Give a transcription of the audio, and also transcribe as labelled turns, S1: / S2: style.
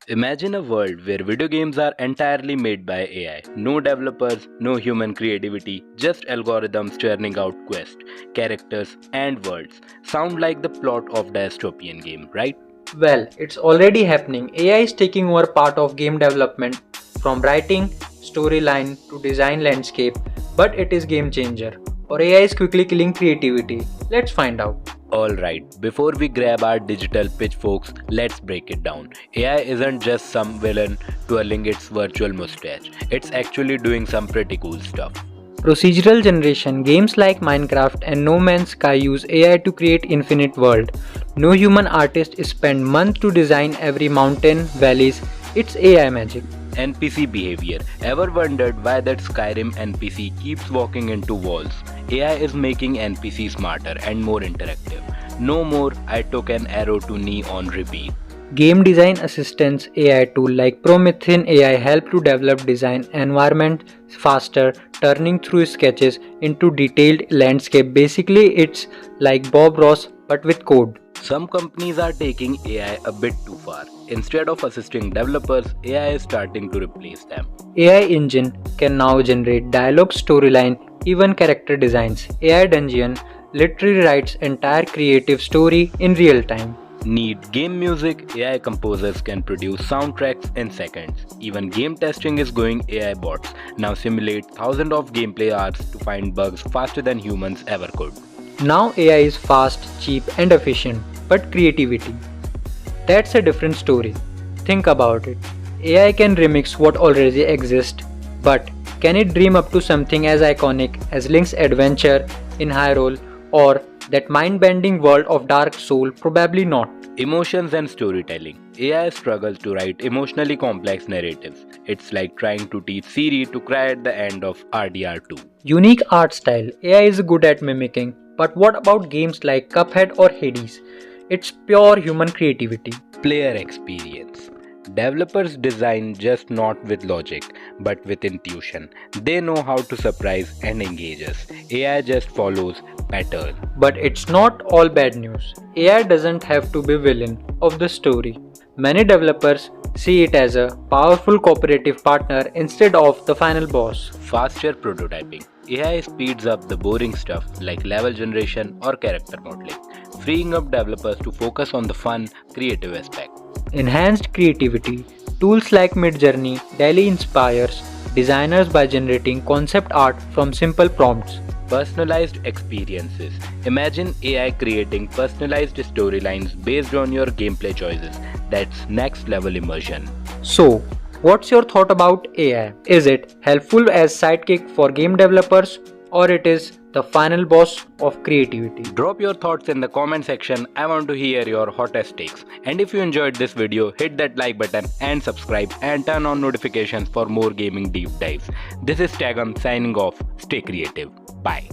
S1: Imagine a world where video games are entirely made by AI. No developers, no human creativity, just algorithms churning out quests, characters, and worlds. Sound like the plot of a dystopian game, right?
S2: Well, it's already happening. AI is taking over part of game development from writing, storyline to design landscape, but it is game changer. Or AI is quickly killing creativity. Let's find out.
S1: Alright, before we grab our digital pitchforks, let's break it down. AI isn't just some villain twirling its virtual mustache, it's actually doing some pretty cool stuff.
S2: Procedural generation games like Minecraft and No Man's Sky use AI to create infinite world. No human artist spend months to design every mountain, valleys. It's AI magic.
S1: NPC behavior. Ever wondered why that Skyrim NPC keeps walking into walls? AI is making NPC smarter and more interactive. No more I took an arrow to knee on repeat.
S2: Game design assistance AI tool like Promethean AI help to develop design environment faster, turning through sketches into detailed landscape. Basically, it's like Bob Ross but with code.
S1: Some companies are taking AI a bit too far. Instead of assisting developers, AI is starting to replace them.
S2: AI engine can now generate dialogue, storyline, even character designs. AI Dungeon literally writes entire creative story in real time.
S1: Need game music? AI composers can produce soundtracks in seconds. Even game testing is going AI bots now simulate thousands of gameplay hours to find bugs faster than humans ever could.
S2: Now AI is fast, cheap and efficient, but creativity, that's a different story. Think about it. AI can remix what already exists, but can it dream up to something as iconic as Link's adventure in Hyrule or that mind-bending world of Dark Soul? Probably not.
S1: Emotions and storytelling. AI struggles to write emotionally complex narratives. It's like trying to teach Siri to cry at the end of RDR2.
S2: Unique art style. AI is good at mimicking, but what about games like Cuphead or Hades? It's pure human creativity.
S1: Player experience. Developers design just not with logic, but with intuition. They know how to surprise and engage us. AI just follows pattern.
S2: But it's not all bad news. AI doesn't have to be villain of the story. Many developers see it as a powerful cooperative partner instead of the final boss.
S1: Faster prototyping. AI speeds up the boring stuff like level generation or character modeling, freeing up developers to focus on the fun, creative aspect.
S2: Enhanced creativity. Tools like Midjourney daily inspires designers by generating concept art from simple prompts.
S1: Personalized experiences. Imagine AI creating personalized storylines based on your gameplay choices. That's next level immersion.
S2: So, what's your thought about AI? Is it helpful as sidekick for game developers or it is the final boss of creativity?
S1: Drop your thoughts in the comment section. I want to hear your hottest takes. And if you enjoyed this video, hit that like button and subscribe and turn on notifications for more gaming deep dives. This is Tagam signing off. Stay creative. Bye.